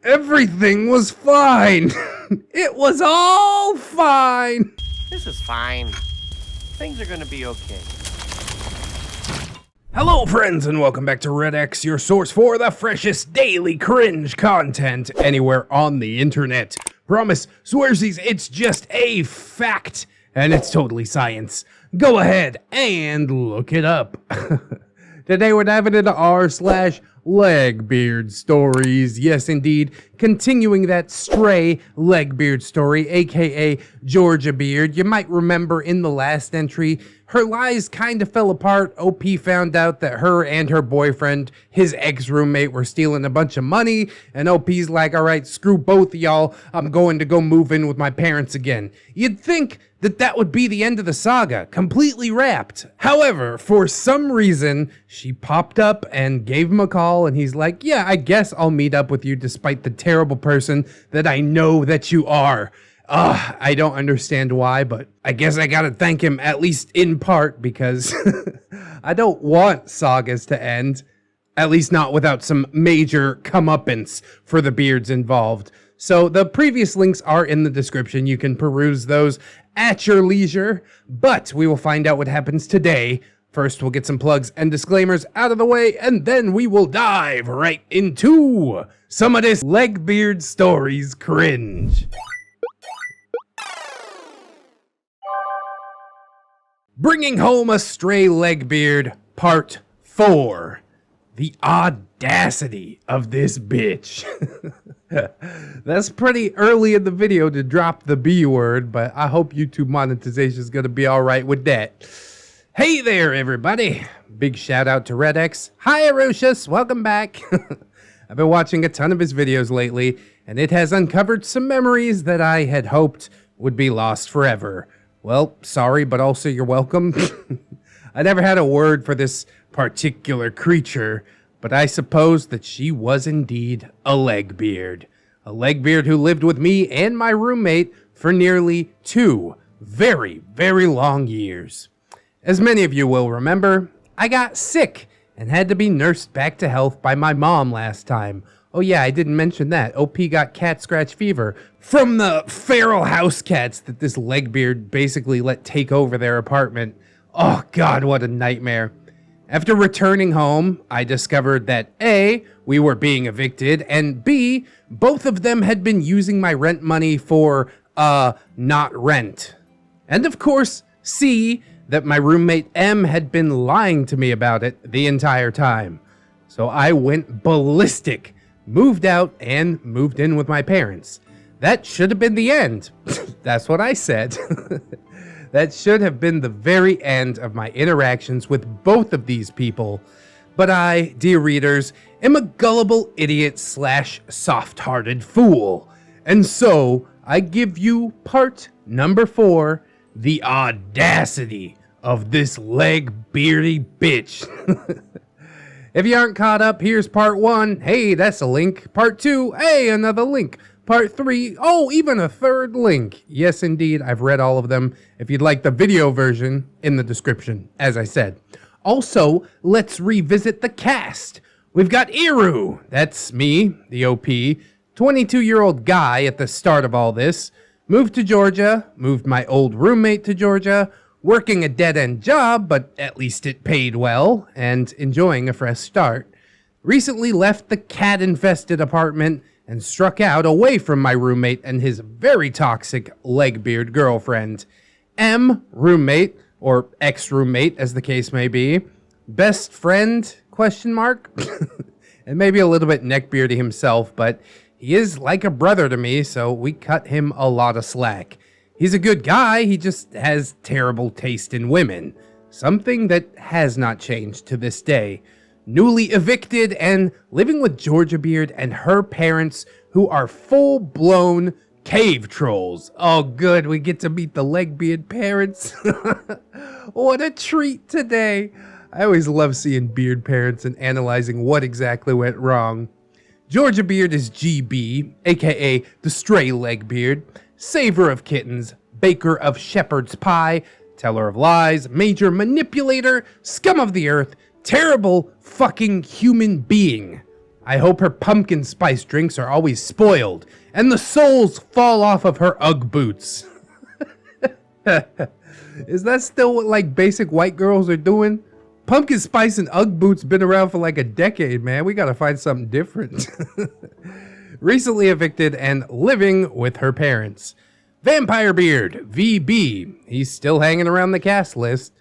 Everything was fine. It was all fine. This is fine. Things are gonna be okay. Hello friends and welcome back to ReddX, your source for the freshest daily cringe content anywhere on the internet. Promise, swearsies, it's just a fact, and it's totally science. Go ahead and look it up. Today we're diving into r/LegbeardStories. Yes, indeed, continuing that stray Legbeard story, aka Georgia Beard. You might remember in the last entry, her lies kind of fell apart. OP found out that her and her boyfriend, his ex-roommate, were stealing a bunch of money, and OP's like, alright, screw both of y'all, I'm going to go move in with my parents again. You'd think that would be the end of the saga, completely wrapped. However, for some reason, she popped up and gave him a call, and he's like, yeah, I guess I'll meet up with you despite the terrible person that I know that you are. I don't understand why, but I guess I gotta thank him, at least in part, because I don't want sagas to end, at least not without some major comeuppance for the beards involved. So the previous links are in the description. You can peruse those at your leisure, but we will find out what happens today. First, we'll get some plugs and disclaimers out of the way, and then we will dive right into some of this LegbeardStories cringe. Bringing home a stray Legbeard, part 4. The audacity of this bitch. That's pretty early in the video to drop the B word, but I hope YouTube monetization is going to be alright with that. Hey there, everybody. Big shout out to ReddX. Hi, Arushas. Welcome back. I've been watching a ton of his videos lately, and it has uncovered some memories that I had hoped would be lost forever. Well, sorry, but also you're welcome. I never had a word for this particular creature, but I suppose that she was indeed a Legbeard. A Legbeard who lived with me and my roommate for nearly 2 very, very long years. As many of you will remember, I got sick and had to be nursed back to health by my mom last time. Oh yeah, I didn't mention that. OP got cat scratch fever from the feral house cats that this Legbeard basically let take over their apartment. Oh god, what a nightmare. After returning home, I discovered that A, we were being evicted, and B, both of them had been using my rent money for, not rent. And of course, C, that my roommate M had been lying to me about it the entire time. So I went ballistic, moved out, and moved in with my parents. That should have been the end. That's what I said. That should have been the very end of my interactions with both of these people. But I, dear readers, am a gullible idiot / soft-hearted fool. And so, I give you part number 4, the audacity of this Legbeardy bitch. If you aren't caught up, here's part 1. Hey, that's a link. Part 2. Hey, another link. Part 3. Oh, even a third link. Yes, indeed. I've read all of them. If you'd like the video version, in the description, as I said. Also, let's revisit the cast. We've got Iru. That's me, the OP. 22-year-old guy at the start of all this. Moved to Georgia. Moved my old roommate to Georgia. Working a dead-end job, but at least it paid well, and enjoying a fresh start. Recently left the cat-infested apartment and struck out away from my roommate and his very toxic Legbeard girlfriend. M, roommate, or ex-roommate as the case may be. Best friend, question mark? And maybe a little bit neckbeardy himself, but he is like a brother to me, so we cut him a lot of slack. He's a good guy, he just has terrible taste in women. Something that has not changed to this day. Newly evicted and living with Georgia Beard and her parents, who are full-blown cave trolls. Oh good, we get to meet the Legbeard parents. What a treat today. I always love seeing beard parents and analyzing what exactly went wrong. Georgia Beard is GB, aka the stray Legbeard. Saver of kittens, baker of shepherd's pie, teller of lies, major manipulator, scum of the earth, terrible fucking human being. I hope her pumpkin spice drinks are always spoiled, and the soles fall off of her Ugg boots. Is that still what, like, basic white girls are doing? Pumpkin spice and Ugg boots been around for like a decade, man. We gotta find something different. Recently evicted and living with her parents. Vampire Beard, VB. He's still hanging around the cast list.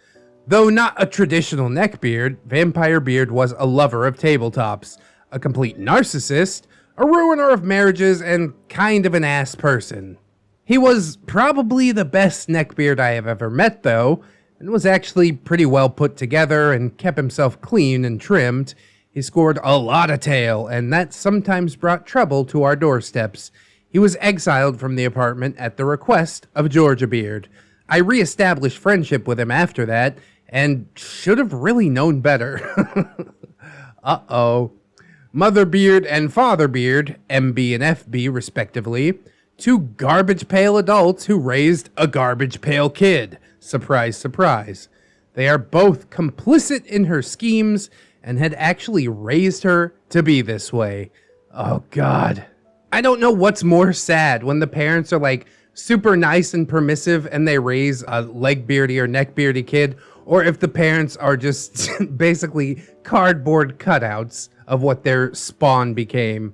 Though not a traditional neckbeard, Vampire Beard was a lover of tabletops, a complete narcissist, a ruiner of marriages, and kind of an ass person. He was probably the best neckbeard I have ever met, though, and was actually pretty well put together and kept himself clean and trimmed. He scored a lot of tail, and that sometimes brought trouble to our doorsteps. He was exiled from the apartment at the request of Georgia Beard. I re-established friendship with him after that, and should have really known better. Uh-oh. Mother Beard and Father Beard, MB and FB respectively, two garbage pail adults who raised a garbage pail kid. Surprise, surprise. They are both complicit in her schemes and had actually raised her to be this way. Oh God. I don't know what's more sad, when the parents are like super nice and permissive and they raise a legbeardy or neckbeardy kid, or if the parents are just basically cardboard cutouts of what their spawn became.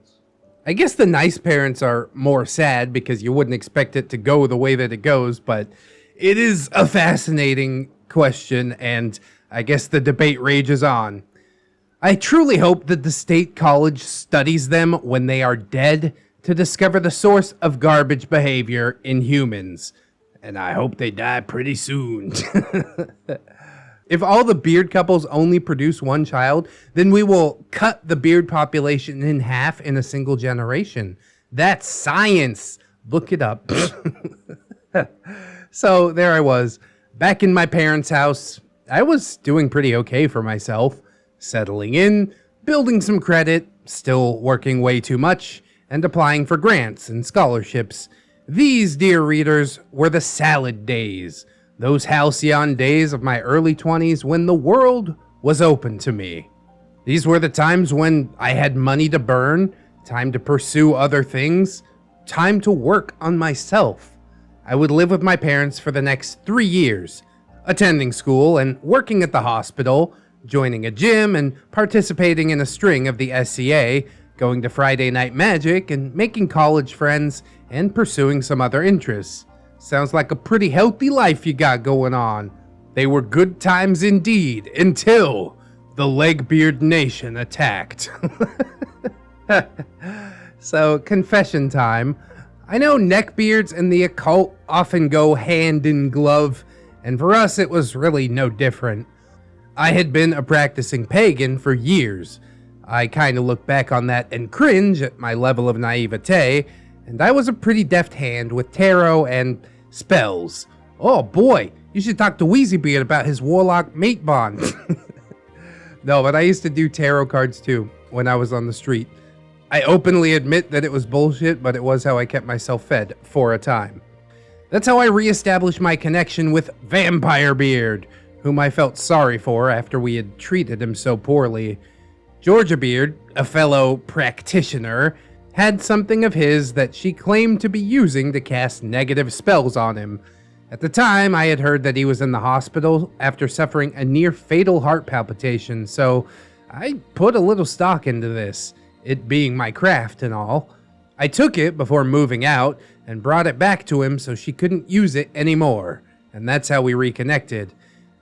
I guess the nice parents are more sad because you wouldn't expect it to go the way that it goes, but it is a fascinating question, and I guess the debate rages on. I truly hope that the state college studies them when they are dead to discover the source of garbage behavior in humans. And I hope they die pretty soon. If all the beard couples only produce one child, then we will cut the beard population in half in a single generation. That's science. Look it up. So there I was, back in my parents' house. I was doing pretty okay for myself, settling in, building some credit, still working way too much, and applying for grants and scholarships. These, dear readers, were the salad days. Those halcyon days of my early 20s when the world was open to me. These were the times when I had money to burn, time to pursue other things, time to work on myself. I would live with my parents for the next 3 years, attending school and working at the hospital, joining a gym and participating in a string of the SCA, going to Friday Night Magic and making college friends and pursuing some other interests. Sounds like a pretty healthy life you got going on. They were good times indeed, until the Legbeard Nation attacked. So, confession time. I know neckbeards and the occult often go hand in glove, and for us it was really no different. I had been a practicing pagan for years. I kinda look back on that and cringe at my level of naivete, and I was a pretty deft hand with tarot and spells. Oh boy, you should talk to Weezybeard about his warlock mate bond. No, but I used to do tarot cards too when I was on the street. I openly admit that it was bullshit, but it was how I kept myself fed for a time. That's how I reestablished my connection with Vampire Beard, whom I felt sorry for after we had treated him so poorly. Georgia Beard, a fellow practitioner, had something of his that she claimed to be using to cast negative spells on him. At the time, I had heard that he was in the hospital after suffering a near-fatal heart palpitation, so I put a little stock into this, it being my craft and all. I took it before moving out and brought it back to him so she couldn't use it anymore, and that's how we reconnected.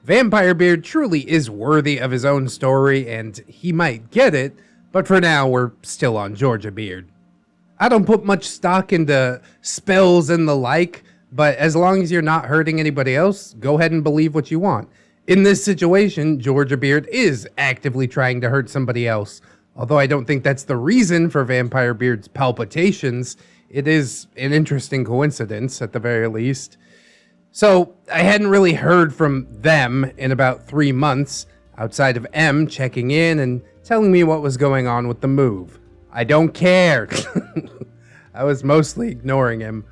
Vampire Beard truly is worthy of his own story, and he might get it, but for now, we're still on Georgia Beard. I don't put much stock into spells and the like, but as long as you're not hurting anybody else, go ahead and believe what you want. In this situation, Georgia Beard is actively trying to hurt somebody else. Although I don't think that's the reason for Vampire Beard's palpitations, it is an interesting coincidence at the very least. So, I hadn't really heard from them in about 3 months, outside of M checking in and telling me what was going on with the move. I don't care. I was mostly ignoring him.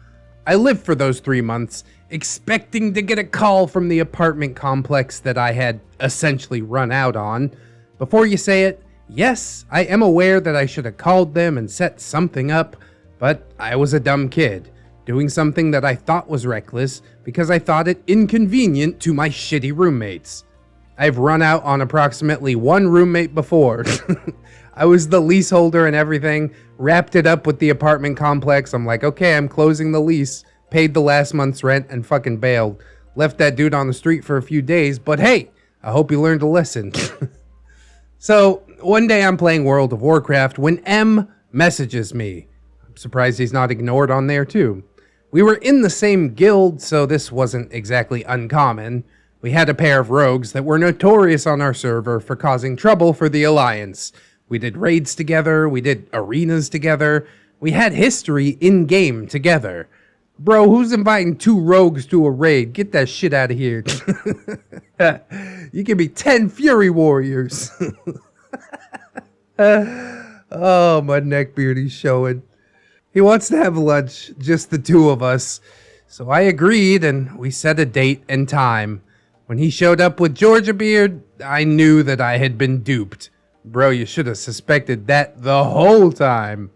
I lived for those 3 months, expecting to get a call from the apartment complex that I had essentially run out on. Before you say it, Yes, I am aware that I should have called them and set something up, but I was a dumb kid, doing something that I thought was reckless because I thought it inconvenient to my shitty roommates. I've run out on approximately one roommate before. I was the leaseholder and everything, wrapped it up with the apartment complex. I'm like, okay, I'm closing the lease, paid the last month's rent, and fucking bailed. Left that dude on the street for a few days, but hey, I hope he learned a lesson. So, one day I'm playing World of Warcraft when M messages me. I'm surprised he's not ignored on there too. We were in the same guild, so this wasn't exactly uncommon. We had a pair of rogues that were notorious on our server for causing trouble for the Alliance. We did raids together, we did arenas together, we had history in-game together. Bro, who's inviting two rogues to a raid? Get that shit out of here. You give me 10 Fury Warriors. Oh, my neckbeard, he's showing. He wants to have lunch, just the two of us. So I agreed, and we set a date and time. When he showed up with Georgia Beard, I knew that I had been duped. Bro, you should have suspected that the whole time.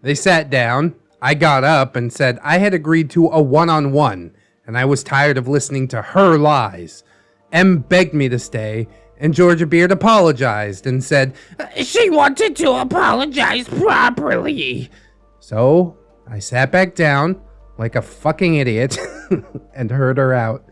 They sat down. I got up and said I had agreed to a one-on-one, and I was tired of listening to her lies. M begged me to stay, and Georgia Beard apologized and said she wanted to apologize properly. So I sat back down like a fucking idiot and heard her out.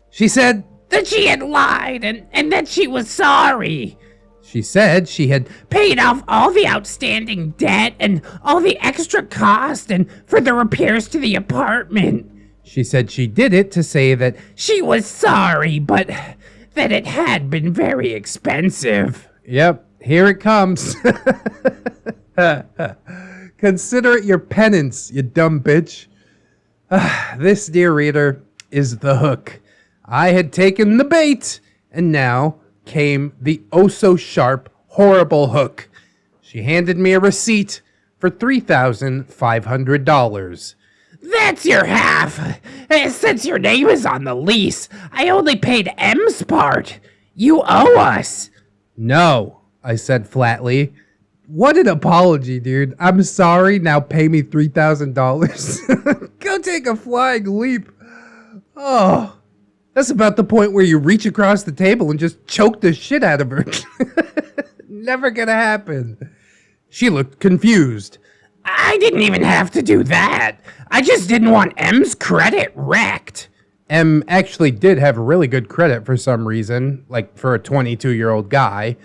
She said that she had lied and that she was sorry. She said she had paid off all the outstanding debt and all the extra cost and for the repairs to the apartment. She said she did it to say that she was sorry, but that it had been very expensive. Yep, here it comes. Consider it your penance, you dumb bitch. This, dear reader, is the hook. I had taken the bait, and now came the oh-so-sharp, horrible hook. She handed me a receipt for $3,500. That's your half. Since your name is on the lease, I only paid M's part. You owe us. No, I said flatly. What an apology, dude. I'm sorry, now pay me $3,000. Go take a flying leap. Oh, that's about the point where you reach across the table and just choke the shit out of her. Never gonna happen. She looked confused. I didn't even have to do that. I just didn't want M's credit wrecked. M actually did have really good credit for some reason, like for a 22-year-old guy.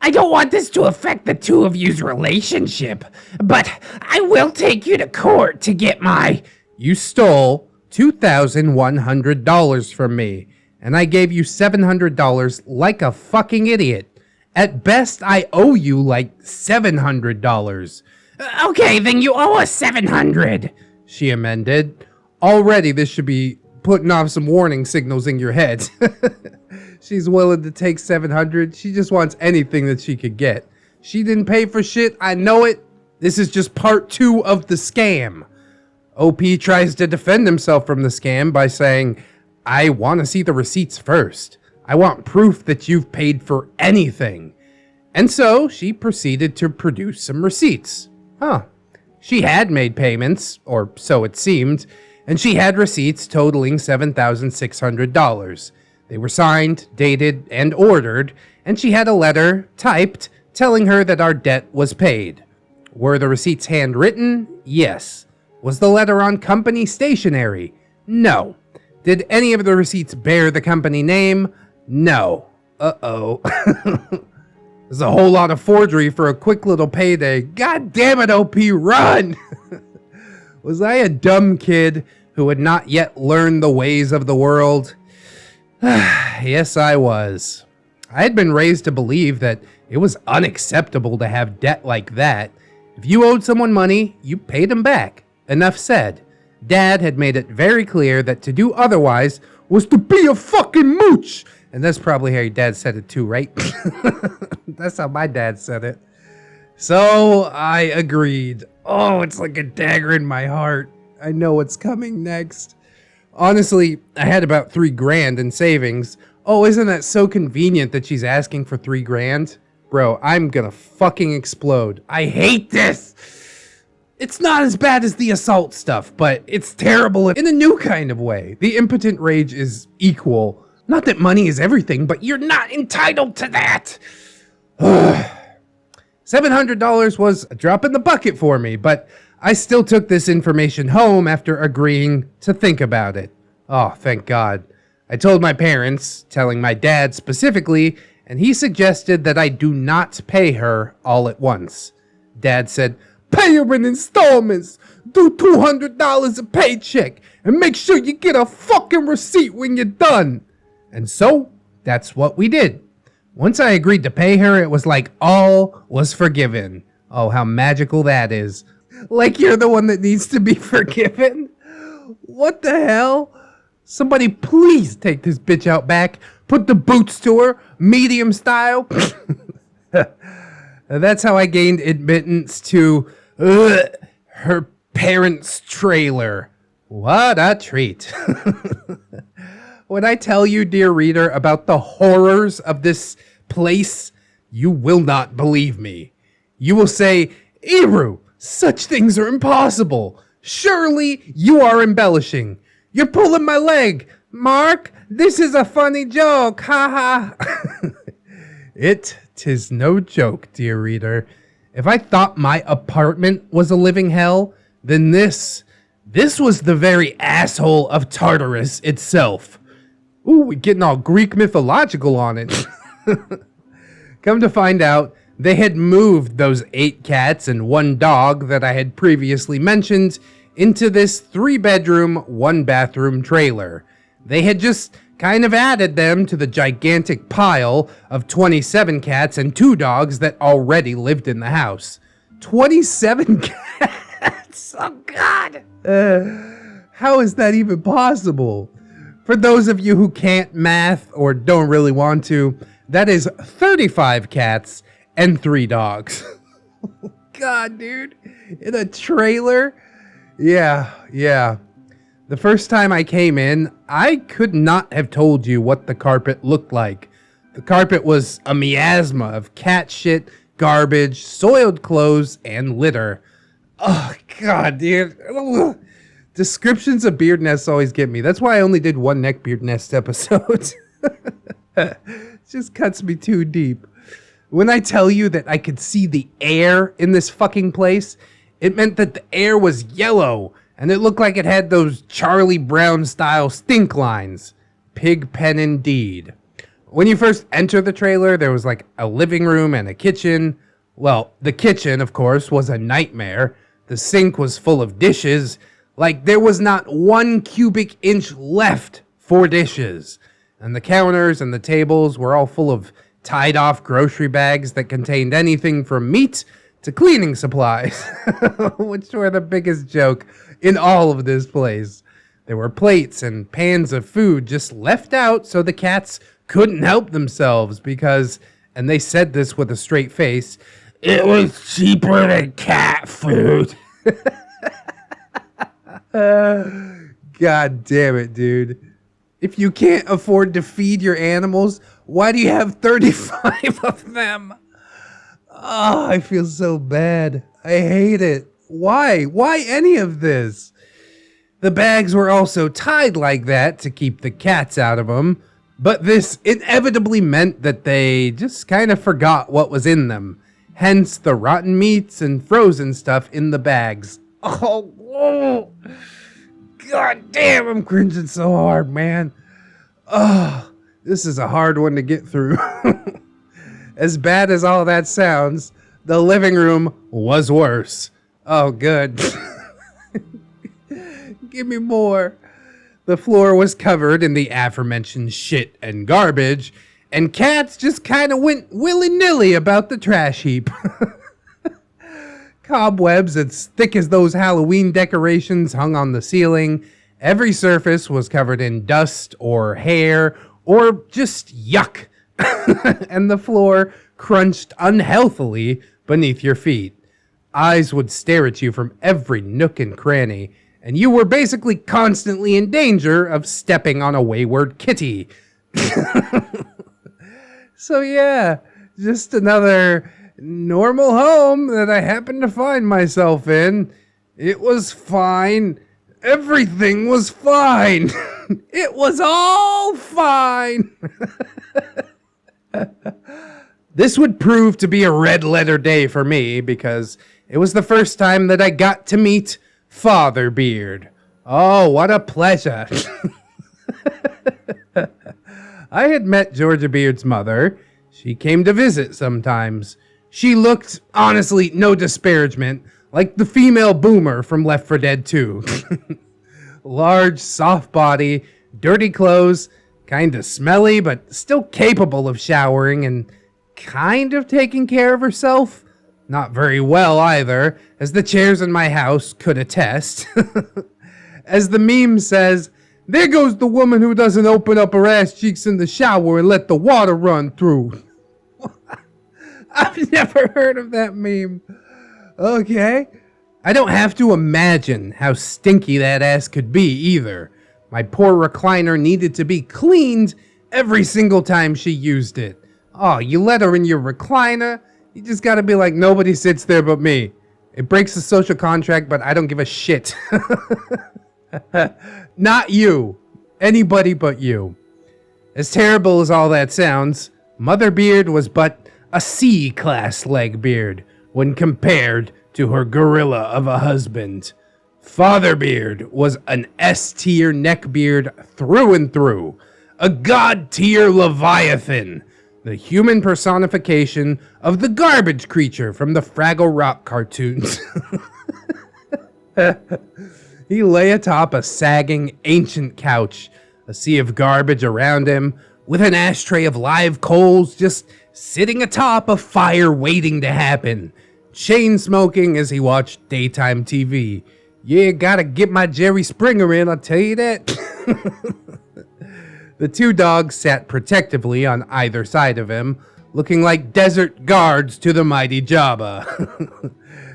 I don't want this to affect the two of you's relationship, but I will take you to court to get my... You stole $2,100 from me, and I gave you $700 like a fucking idiot. At best, I owe you like $700. Okay, then you owe us $700, she amended. Already, this should be putting off some warning signals in your head. She's willing to take $700. She just wants anything that she could get. She didn't pay for shit. I know it. This is just part 2 of the scam. OP tries to defend himself from the scam by saying, I want to see the receipts first. I want proof that you've paid for anything. And so she proceeded to produce some receipts. She had made payments, or so it seemed, and she had receipts totaling $7,600. They were signed, dated, and ordered, and she had a letter typed telling her that our debt was paid. Were the receipts handwritten? Yes. Was the letter on company stationery? No. Did any of the receipts bear the company name? No. Uh-oh. There's a whole lot of forgery for a quick little payday. God damn it, OP, run! Was I a dumb kid who had not yet learned the ways of the world? Yes, I was. I had been raised to believe that it was unacceptable to have debt like that. If you owed someone money, you paid them back. Enough said. Dad had made it very clear that to do otherwise was to be a fucking mooch. And that's probably how your dad said it too, right? That's how my dad said it. So I agreed. Oh, it's like a dagger in my heart. I know what's coming next. Honestly, I had about $3,000 in savings. Oh, isn't that so convenient that she's asking for $3,000? Bro, I'm gonna fucking explode. I hate this! It's not as bad as the assault stuff, but it's terrible in a new kind of way. The impotent rage is equal. Not that money is everything, but you're not entitled to that! $700 was a drop in the bucket for me, but I still took this information home after agreeing to think about it. Oh, thank God. I told my parents, telling my dad specifically, and he suggested that I do not pay her all at once. Dad said, "Pay her in installments. Do $200 a paycheck, and make sure you get a fucking receipt when you're done." And so, that's what we did. Once I agreed to pay her, it was like all was forgiven. Oh, how magical that is. Like you're the one that needs to be forgiven? What the hell? Somebody please take this bitch out back. Put the boots to her, medium style. That's how I gained admittance to her parents' trailer. What a treat. When I tell you, dear reader, about the horrors of this place, you will not believe me. You will say, "Eru, such things are impossible. Surely you are embellishing. You're pulling my leg. Mark, this is a funny joke. Ha ha." Tis no joke, dear reader. If I thought my apartment was a living hell, then this was the very asshole of Tartarus itself. Ooh, we're getting all Greek mythological on it. Come to find out, they had moved those 8 cats and 1 dog that I had previously mentioned into this 3-bedroom, 1-bathroom trailer. They had just kind of added them to the gigantic pile of 27 cats and 2 dogs that already lived in the house. 27 cats! Oh, God! How is that even possible? For those of you who can't math or don't really want to, that is 35 cats and 3 dogs. God, dude. In a trailer? Yeah. The first time I came in, I could not have told you what the carpet looked like. The carpet was a miasma of cat shit, garbage, soiled clothes, and litter. Oh, God, dude. Ugh. Descriptions of beard nests always get me. That's why I only did 1 neckbeard nest episode. It just cuts me too deep. When I tell you that I could see the air in this fucking place, it meant that the air was yellow, and it looked like it had those Charlie Brown style stink lines. Pig pen indeed. When you first enter the trailer, there was like a living room and a kitchen. Well, the kitchen, of course, was a nightmare. The sink was full of dishes. Like, there was not 1 cubic inch left for dishes. And the counters and the tables were all full of tied-off grocery bags that contained anything from meat to cleaning supplies, which were the biggest joke in all of this place. There were plates and pans of food just left out so the cats couldn't help themselves because, and they said this with a straight face, it was cheaper than cat food. God damn it, dude. If you can't afford to feed your animals, why do you have 35 of them? Oh, I feel so bad. I hate it. Why? Why any of this? The bags were also tied like that to keep the cats out of them, but this inevitably meant that they just kind of forgot what was in them. Hence the rotten meats and frozen stuff in the bags. Oh, God damn, I'm cringing so hard, man. Oh, this is a hard one to get through. As bad as all that sounds, the living room was worse. Oh, good. Give me more. The floor was covered in the aforementioned shit and garbage, and cats just kind of went willy-nilly about the trash heap. Cobwebs as thick as those Halloween decorations hung on the ceiling. Every surface was covered in dust or hair or just yuck. And the floor crunched unhealthily beneath your feet. Eyes would stare at you from every nook and cranny, and you were basically constantly in danger of stepping on a wayward kitty. So yeah, Just another normal home that I happened to find myself in. It was fine. Everything was fine. It was all fine. This would prove to be a red letter day for me because it was the first time that I got to meet Father Beard. Oh, what a pleasure. I had met Georgia Beard's mother. She came to visit sometimes. She looked, honestly, no disparagement, like the female boomer from Left 4 Dead 2. Large, soft body, dirty clothes, kind of smelly, but still capable of showering and kind of taking care of herself. Not very well either, as the chairs in my house could attest. As the meme says, there goes the woman who doesn't open up her ass cheeks in the shower and let the water run through. I've never heard of that meme. Okay. I don't have to imagine how stinky that ass could be either. My poor recliner needed to be cleaned every single time she used it. Oh, you let her in your recliner? You just gotta be like, nobody sits there but me. It breaks the social contract, but I don't give a shit. Not you. Anybody but you. As terrible as all that sounds, Mother Beard was but a C-class Legbeard when compared to her gorilla of a husband. Father Beard was an S-tier neckbeard through and through. A god-tier Leviathan. The human personification of the garbage creature from the Fraggle Rock cartoons. He lay atop a sagging, ancient couch, a sea of garbage around him, with an ashtray of live coals just sitting atop a fire waiting to happen, chain smoking as he watched daytime TV. Yeah, gotta get my Jerry Springer in, I'll tell you that. The two dogs sat protectively on either side of him, looking like desert guards to the mighty Jabba.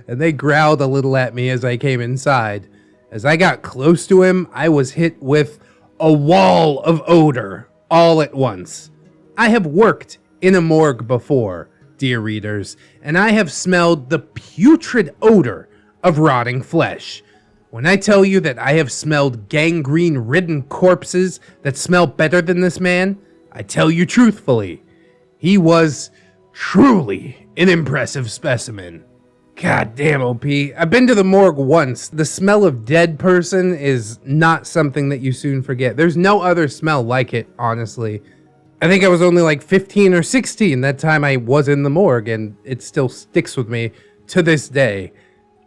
And they growled a little at me as I came inside. As I got close to him, I was hit with a wall of odor all at once. I have worked in a morgue before, dear readers, and I have smelled the putrid odor of rotting flesh. When I tell you that I have smelled gangrene-ridden corpses that smell better than this man, I tell you truthfully. He was truly an impressive specimen. God damn, OP. I've been to the morgue once. The smell of dead person is not something that you soon forget. There's no other smell like it, honestly. I think I was only like 15 or 16 that time I was in the morgue, and it still sticks with me to this day.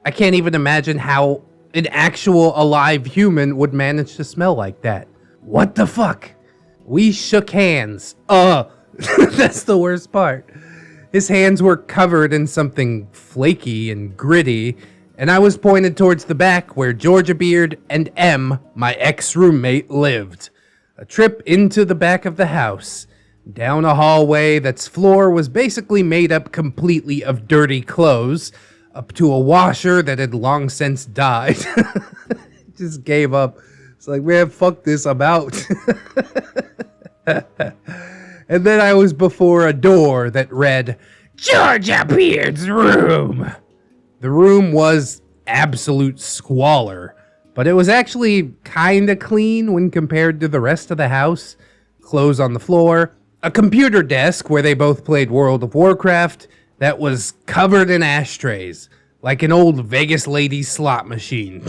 I can't even imagine how an actual alive human would manage to smell like that. What the fuck? We shook hands. That's the worst part. His hands were covered in something flaky and gritty, and I was pointed towards the back where Georgia Beard and M, my ex-roommate, lived. A trip into the back of the house, down a hallway that's floor was basically made up completely of dirty clothes, up to a washer that had long since died. Just gave up. It's like, man, fuck this, I'm out. And then I was before a door that read, Georgia Beard's room. The room was absolute squalor, but it was actually kinda clean when compared to the rest of the house. Clothes on the floor, a computer desk where they both played World of Warcraft that was covered in ashtrays, like an old Vegas lady slot machine.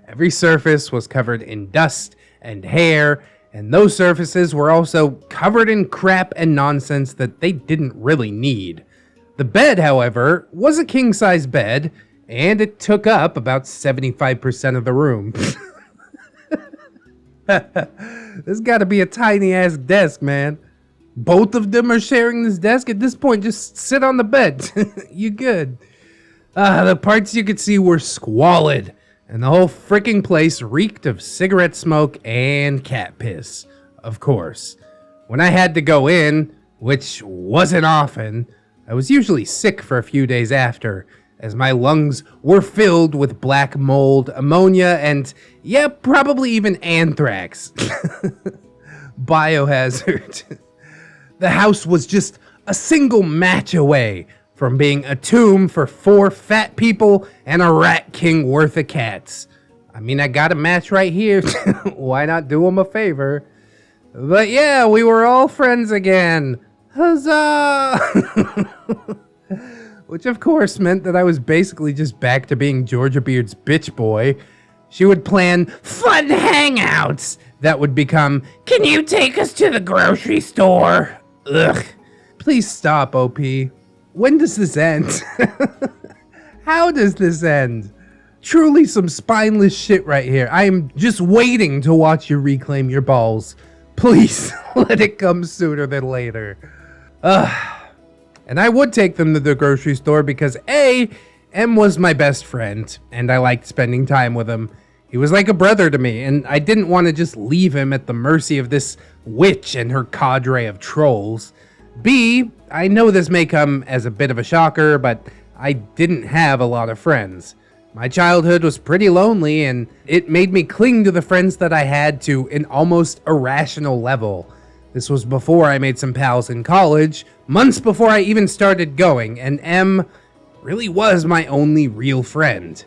Every surface was covered in dust and hair, and those surfaces were also covered in crap and nonsense that they didn't really need. The bed, however, was a king-size bed, and it took up about 75% of the room. This gotta be a tiny-ass desk, man. Both of them are sharing this desk. At this point, just sit on the bed. You good. The parts you could see were squalid, and the whole freaking place reeked of cigarette smoke and cat piss, of course. When I had to go in, which wasn't often, I was usually sick for a few days after, as my lungs were filled with black mold, ammonia, and, yeah, probably even anthrax. Biohazard. The house was just a single match away from being a tomb for 4 fat people and a rat king worth of cats. I mean, I got a match right here. Why not do him a favor? But yeah, we were all friends again. Huzzah! Which of course meant that I was basically just back to being Georgia Beard's bitch boy. She would plan fun hangouts that would become, "Can you take us to the grocery store?" Ugh. Please stop, OP. When does this end? How does this end? Truly some spineless shit right here. I am just waiting to watch you reclaim your balls. Please, let it come sooner than later. And I would take them to the grocery store because A, M was my best friend, and I liked spending time with him. He was like a brother to me, and I didn't want to just leave him at the mercy of this witch and her cadre of trolls. B, I know this may come as a bit of a shocker, but I didn't have a lot of friends. My childhood was pretty lonely, and it made me cling to the friends that I had to an almost irrational level. This was before I made some pals in college, months before I even started going, and M really was my only real friend.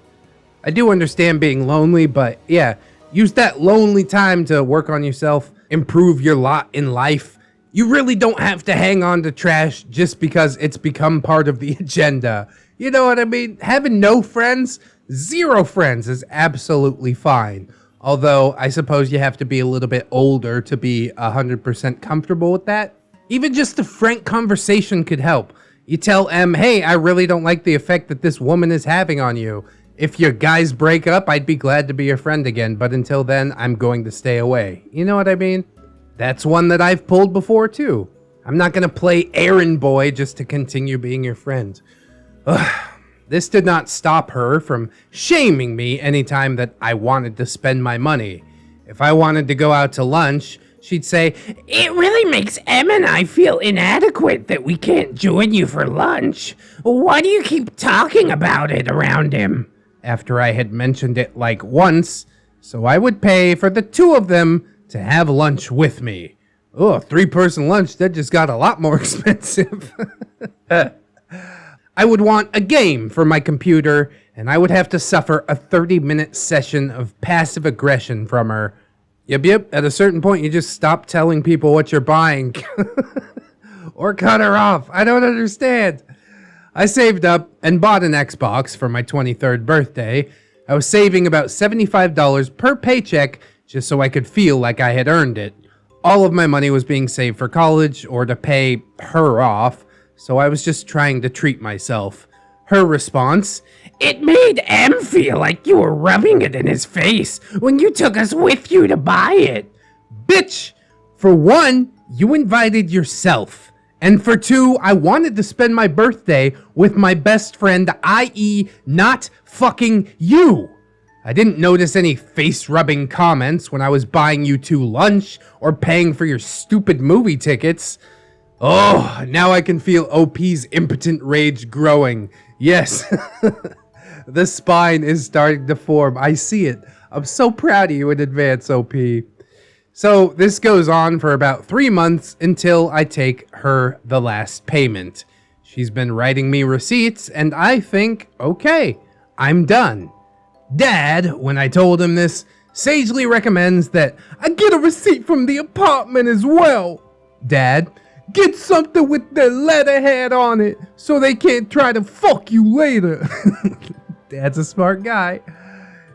I do understand being lonely, but yeah, use that lonely time to work on yourself, improve your lot in life. You really don't have to hang on to trash just because it's become part of the agenda. You know what I mean? Having no friends, 0 friends is absolutely fine. Although, I suppose you have to be a little bit older to be 100% comfortable with that. Even just a frank conversation could help. You tell M, "Hey, I really don't like the effect that this woman is having on you. If your guys break up, I'd be glad to be your friend again, but until then, I'm going to stay away." You know what I mean? That's one that I've pulled before, too. I'm not gonna play errand boy just to continue being your friend. Ugh. This did not stop her from shaming me anytime that I wanted to spend my money. If I wanted to go out to lunch, she'd say, "It really makes Em and I feel inadequate that we can't join you for lunch. Why do you keep talking about it around him?" After I had mentioned it like once, so I would pay for the 2 of them to have lunch with me. Oh, a 3-person lunch, that just got a lot more expensive. I would want a game for my computer, and I would have to suffer a 30-minute session of passive aggression from her. Yep, at a certain point you just stop telling people what you're buying. Or cut her off, I don't understand. I saved up and bought an Xbox for my 23rd birthday. I was saving about $75 per paycheck just so I could feel like I had earned it. All of my money was being saved for college or to pay her off, so I was just trying to treat myself. Her response, "It made M feel like you were rubbing it in his face when you took us with you to buy it." Bitch! For one, you invited yourself. And for 2, I wanted to spend my birthday with my best friend, i.e. not fucking you. I didn't notice any face-rubbing comments when I was buying you 2 lunch or paying for your stupid movie tickets. Oh, now I can feel OP's impotent rage growing. Yes, the spine is starting to form. I see it. I'm so proud of you in advance, OP. So this goes on for about 3 months until I take her the last payment. She's been writing me receipts, and I think, okay, I'm done. Dad, when I told him this, sagely recommends that I get a receipt from the apartment as well. Dad, get something with their letterhead on it so they can't try to fuck you later. Dad's a smart guy.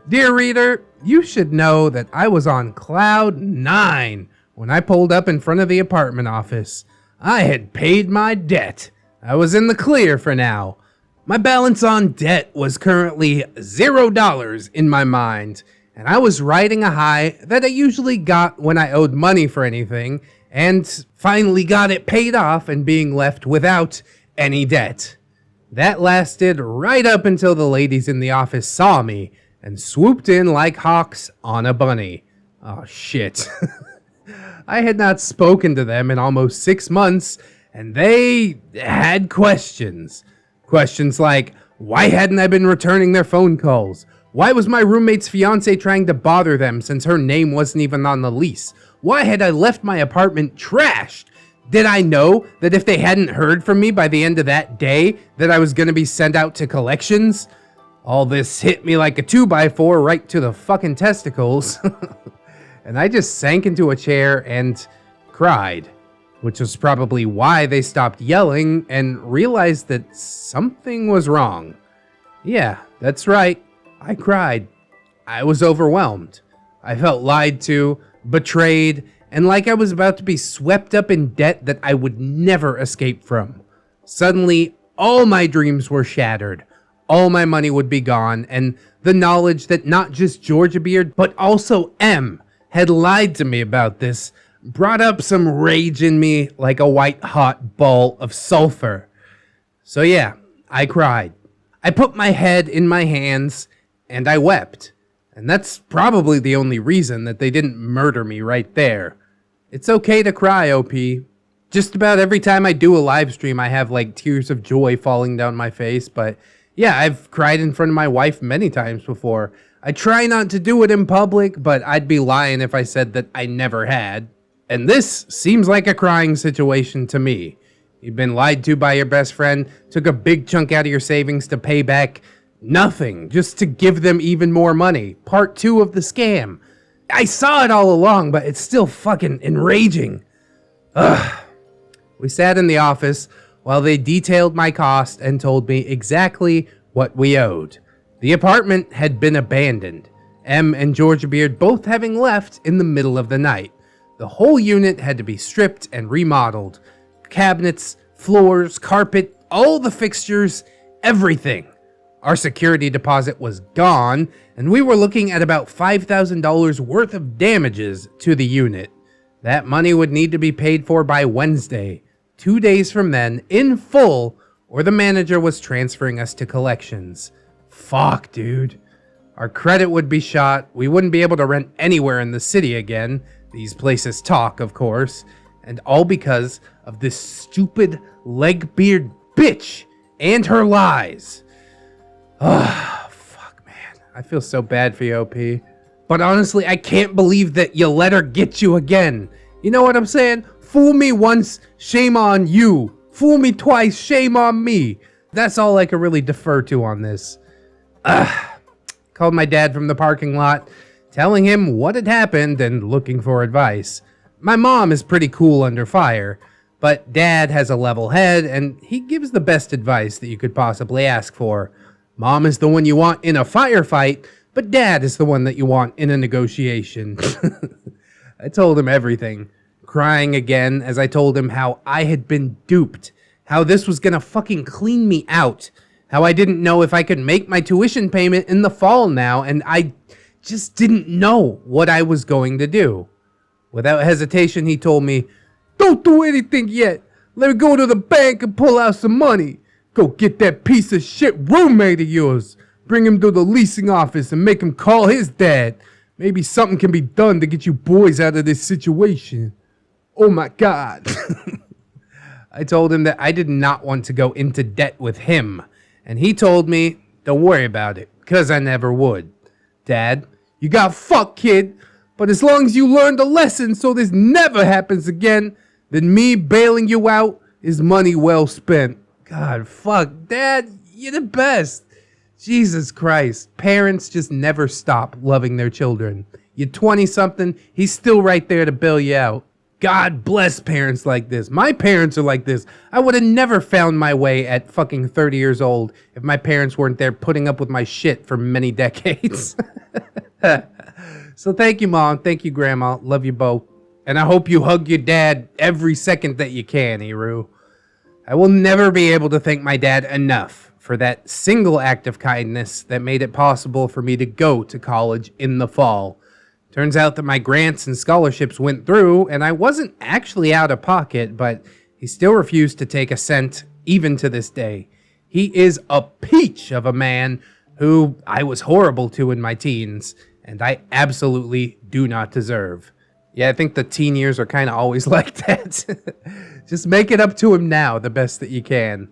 Dear reader, you should know that I was on cloud 9 when I pulled up in front of the apartment office. I had paid my debt. I was in the clear for now. My balance on debt was currently $0 in my mind, and I was riding a high that I usually got when I owed money for anything, and finally got it paid off and being left without any debt. That lasted right up until the ladies in the office saw me and swooped in like hawks on a bunny. Oh shit. I had not spoken to them in almost 6 months, and they had questions. Questions like, why hadn't I been returning their phone calls? Why was my roommate's fiance trying to bother them since her name wasn't even on the lease? Why had I left my apartment trashed? Did I know that if they hadn't heard from me by the end of that day, that I was going to be sent out to collections? All this hit me like a 2x4 right to the fucking testicles. And I just sank into a chair and cried, which was probably why they stopped yelling and realized that something was wrong. Yeah, that's right. I cried. I was overwhelmed. I felt lied to, betrayed, and like I was about to be swept up in debt that I would never escape from. Suddenly, all my dreams were shattered. All my money would be gone, and the knowledge that not just Georgia Beard, but also M had lied to me about this brought up some rage in me like a white-hot ball of sulfur. So yeah, I cried. I put my head in my hands, and I wept. And that's probably the only reason that they didn't murder me right there. It's okay to cry, OP. Just about every time I do a live stream, I have like tears of joy falling down my face. But yeah, I've cried in front of my wife many times before. I try not to do it in public, but I'd be lying if I said that I never had. And this seems like a crying situation to me. You've been lied to by your best friend, took a big chunk out of your savings to pay back nothing, just to give them even more money. Part 2 of the scam. I saw it all along, but it's still fucking enraging. Ugh. We sat in the office while they detailed my cost and told me exactly what we owed. The apartment had been abandoned, M and Georgia Beard both having left in the middle of the night. The whole unit had to be stripped and remodeled. Cabinets, floors, carpet, all the fixtures, everything. Our security deposit was gone, and we were looking at about $5,000 worth of damages to the unit. That money would need to be paid for by Wednesday, 2 days from then, in full, or the manager was transferring us to collections. Fuck, dude. Our credit would be shot, we wouldn't be able to rent anywhere in the city again. These places talk, of course, and all because of this stupid Legbeard bitch and her lies. Ah, fuck, man. I feel so bad for you, OP. But honestly, I can't believe that you let her get you again. You know what I'm saying? Fool me once, shame on you. Fool me twice, shame on me. That's all I can really defer to on this. Called my dad from the parking lot, telling him what had happened and looking for advice. My mom is pretty cool under fire, but Dad has a level head and he gives the best advice that you could possibly ask for. Mom is the one you want in a firefight, but Dad is the one that you want in a negotiation. I told him everything, crying again as I told him how I had been duped, how this was gonna fucking clean me out, how I didn't know if I could make my tuition payment in the fall now, and I just didn't know what I was going to do. Without hesitation, he told me, "Don't do anything yet. Let me go to the bank and pull out some money. Go get that piece of shit roommate of yours. Bring him to the leasing office and make him call his dad. Maybe something can be done to get you boys out of this situation." Oh my God. I told him that I did not want to go into debt with him. And he told me, don't worry about it, because I never would. Dad, you got fucked, kid. But as long as you learned a lesson so this never happens again, then me bailing you out is money well spent. God, fuck. Dad, you're the best. Jesus Christ. Parents just never stop loving their children. You're 20-something, he's still right there to bail you out. God bless parents like this. My parents are like this. I would have never found my way at fucking 30 years old if my parents weren't there putting up with my shit for many decades. So thank you, Mom. Thank you, Grandma. Love you both. And I hope you hug your dad every second that you can, Eru. I will never be able to thank my dad enough for that single act of kindness that made it possible for me to go to college in the fall. Turns out that my grants and scholarships went through, and I wasn't actually out of pocket, but he still refused to take a cent, even to this day. He is a peach of a man who I was horrible to in my teens, and I absolutely do not deserve. Yeah, I think the teen years are kind of always like that. Just make it up to him now, the best that you can.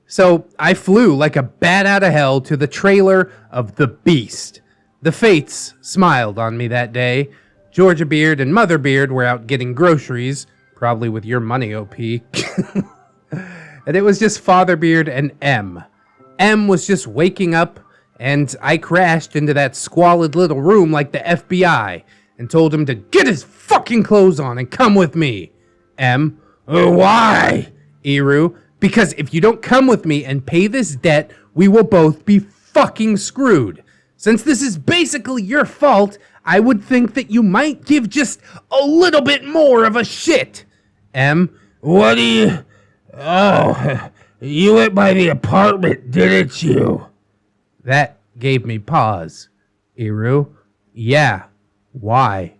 So I flew like a bat out of hell to the trailer of The Beast. The fates smiled on me that day. Georgia Beard and Mother Beard were out getting groceries. Probably with your money, OP. And it was just Fatherbeard and M. M was just waking up, and I crashed into that squalid little room like the FBI and told him to get his fucking clothes on and come with me. M, why? Eru, because if you don't come with me and pay this debt, we will both be fucking screwed. Since this is basically your fault, I would think that you might give just a little bit more of a shit. M, what do you... Oh, you went by the apartment, didn't you? That gave me pause. Eru, yeah, why?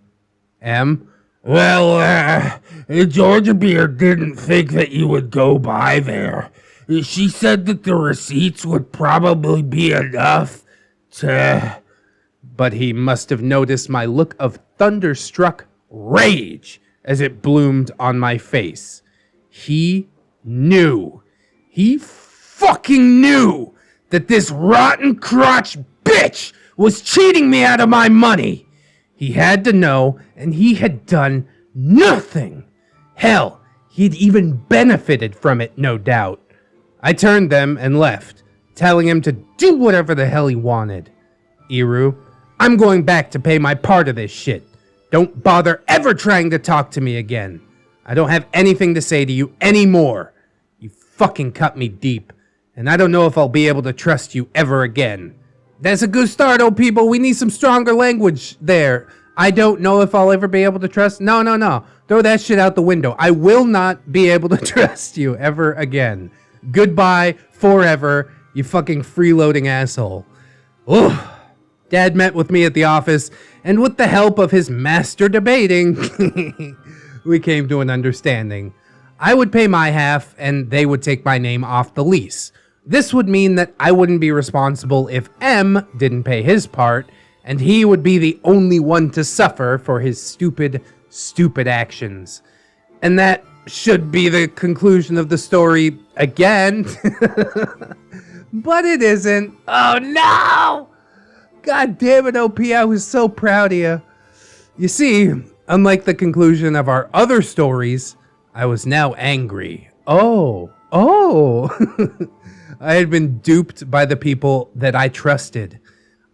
M, well, Georgia Beard didn't think that you would go by there. She said that the receipts would probably be enough to... But he must have noticed my look of thunderstruck rage as it bloomed on my face. He knew. He fucking knew that this rotten crotch bitch was cheating me out of my money. He had to know, and he had done nothing. Hell, he'd even benefited from it, no doubt. I turned them and left, telling him to do whatever the hell he wanted. Eru, I'm going back to pay my part of this shit. Don't bother ever trying to talk to me again. I don't have anything to say to you anymore. You fucking cut me deep, and I don't know if I'll be able to trust you ever again. That's a good start, old people. We need some stronger language there. I don't know if I'll ever be able to trust... No. Throw that shit out the window. I will not be able to trust you ever again. Goodbye forever, you fucking freeloading asshole. Ugh. Dad met with me at the office, and with the help of his master debating, we came to an understanding. I would pay my half, and they would take my name off the lease. This would mean that I wouldn't be responsible if M didn't pay his part, and he would be the only one to suffer for his stupid actions. And that should be the conclusion of the story again. But it isn't. Oh no! God damn it, OP, I was so proud of you. You see, unlike the conclusion of our other stories, I was now angry. Oh. I had been duped by the people that I trusted.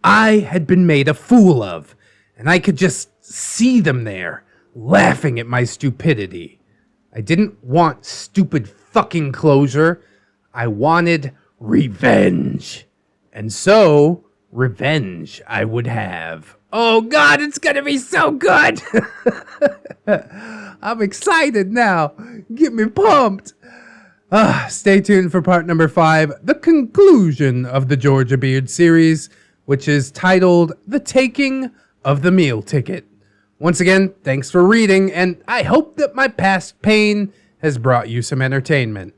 I had been made a fool of, and I could just see them there, laughing at my stupidity. I didn't want stupid fucking closure. I wanted revenge. And so... revenge I would have. Oh God, it's gonna be so good. I'm excited now. Get me pumped. Stay tuned for part number 5, the conclusion of the Georgia Beard series, which is titled The Taking of the Meal Ticket. Once again, thanks for reading, and I hope that my past pain has brought you some entertainment.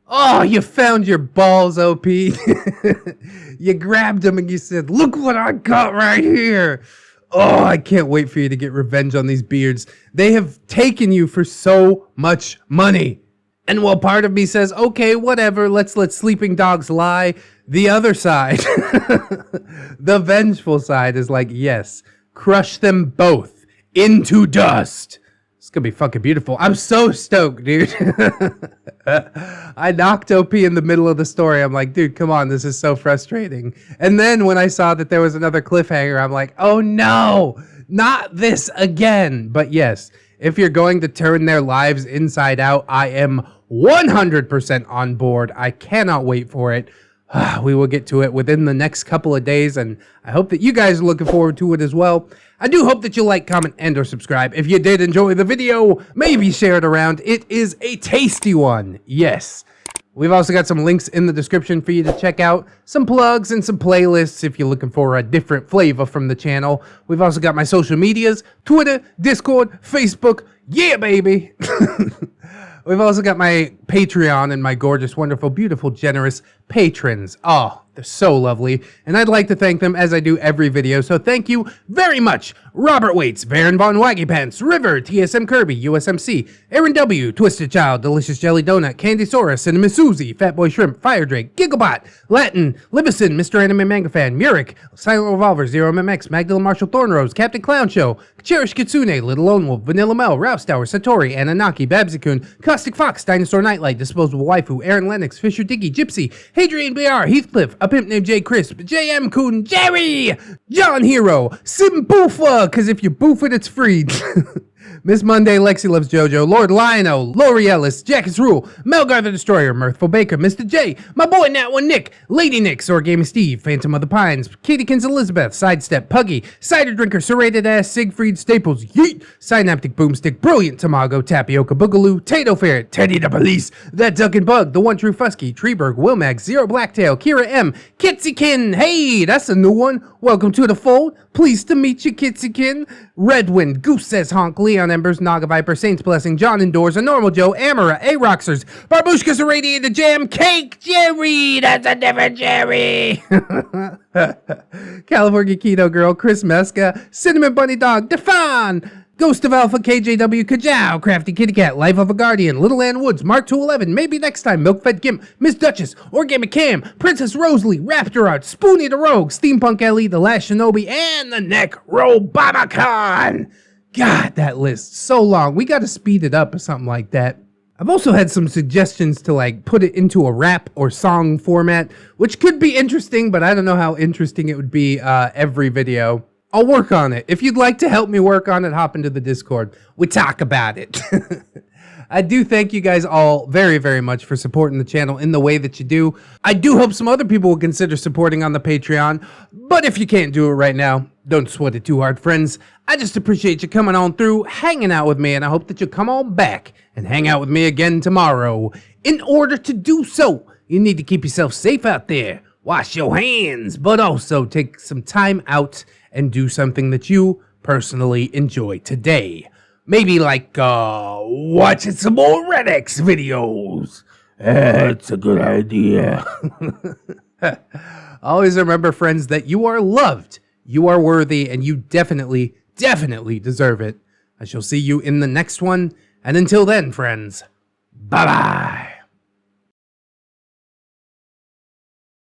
Oh, you found your balls, OP. You grabbed them and you said, look what I got right here. Oh, I can't wait for you to get revenge on these beards. They have taken you for so much money. And while part of me says, okay, whatever, let's let sleeping dogs lie, the other side, the vengeful side is like, yes, crush them both into dust. It's gonna be fucking beautiful. I'm so stoked, dude. I knocked OP in the middle of the story. I'm like, dude, come on, this is so frustrating. And then when I saw that there was another cliffhanger, I'm like, oh no, not this again. But yes, if you're going to turn their lives inside out, I am 100% on board. I cannot wait for it. We will get to it within the next couple of days, and I hope that you guys are looking forward to it as well. I do hope that you like, comment, and or subscribe. If you did enjoy the video, maybe share it around. It is a tasty one. Yes. We've also got some links in the description for you to check out, some plugs and some playlists if you're looking for a different flavor from the channel. We've also got my social medias, Twitter, Discord, Facebook. Yeah, baby. We've also got my Patreon and my gorgeous, wonderful, beautiful, generous patrons. Oh, They're so lovely, and I'd like to thank them as I do every video, so thank you very much. Robert Waits, Baron Von Waggy Pants, River, TSM Kirby, USMC, Aaron W, Twisted Child, Delicious Jelly Donut, Candy Sora, Cinnamon Susie, Fatboy Shrimp, Fire Drake, Gigglebot, Latin, Libison, Mr. Anime Manga Fan, Murik, Silent Revolver, Zero MMX, Magdalene Marshall Thornrose, Captain Clown Show, Cherish Kitsune, Little Lone Wolf, Vanilla Mel, Ralph Tower, Satori, Anunnaki, Babsy-kun, Caustic Fox, Dinosaur Nightlight, Disposable Waifu, Aaron Lennox, Fisher Diggy, Gypsy, Hadrian BR, Heathcliff, A Pimp Named J. Crisp, JM Kun, Jerry, John Hero, Simboofa, cause if you boof it, it's free. Miss Monday, Lexi Loves JoJo, Lord Lionel, Lori Ellis, Jackets Rule, Melgar the Destroyer, Mirthful Baker, Mr. J, my boy Nat One Nick, Lady Nick, Gaming Steve, Phantom of the Pines, Katykins Elizabeth, Sidestep, Puggy, Cider Drinker, Serrated Ass, Siegfried Staples, Yeet, Synaptic Boomstick, Brilliant Tamago, Tapioca Boogaloo, Tato Ferret, Teddy the Police, That Duck and Bug, The One True Fusky, Treeberg, Wilmax, Zero Blacktail, Kira M, Kitsykin, hey, that's a new one. Welcome to the fold. Pleased to meet you, Kitsykin. Redwind, Goose Says Honk, Leon Embers, Naga Viper, Saints Blessing, John Indoors, A Normal Joe, Amara, A-Roxers, Barbushkas Irradiated Jam, Cake, Jerry, that's a different Jerry. California Keto Girl, Chris Meska, Cinnamon Bunny Dog, Defan, Ghost of Alpha, KJW, Kajau, Crafty Kitty Cat, Life of a Guardian, Little Ann Woods, Mark 211, Maybe Next Time, Milkfed Gimp, Miss Duchess, Organic Cam, Princess Rosalie, Raptor Art, Spoonie the Rogue, Steampunk Ellie, The Last Shinobi, and the Neck Robamacon. God, that list, so long. We gotta speed it up or something like that. I've also had some suggestions to like put it into a rap or song format, which could be interesting, but I don't know how interesting it would be every video. I'll work on it. If you'd like to help me work on it, hop into the Discord. We talk about it. I do thank you guys all very, very much for supporting the channel in the way that you do. I do hope some other people will consider supporting on the Patreon, but if you can't do it right now, don't sweat it too hard, friends. I just appreciate you coming on through, hanging out with me, and I hope that you'll come on back and hang out with me again tomorrow. In order to do so, you need to keep yourself safe out there. Wash your hands, but also take some time out and do something that you personally enjoy today. Maybe like watching some more ReddX videos. That's a good idea. Always remember, friends, that you are loved, you are worthy, and you definitely deserve it. I shall see you in the next one. And until then, friends, bye-bye.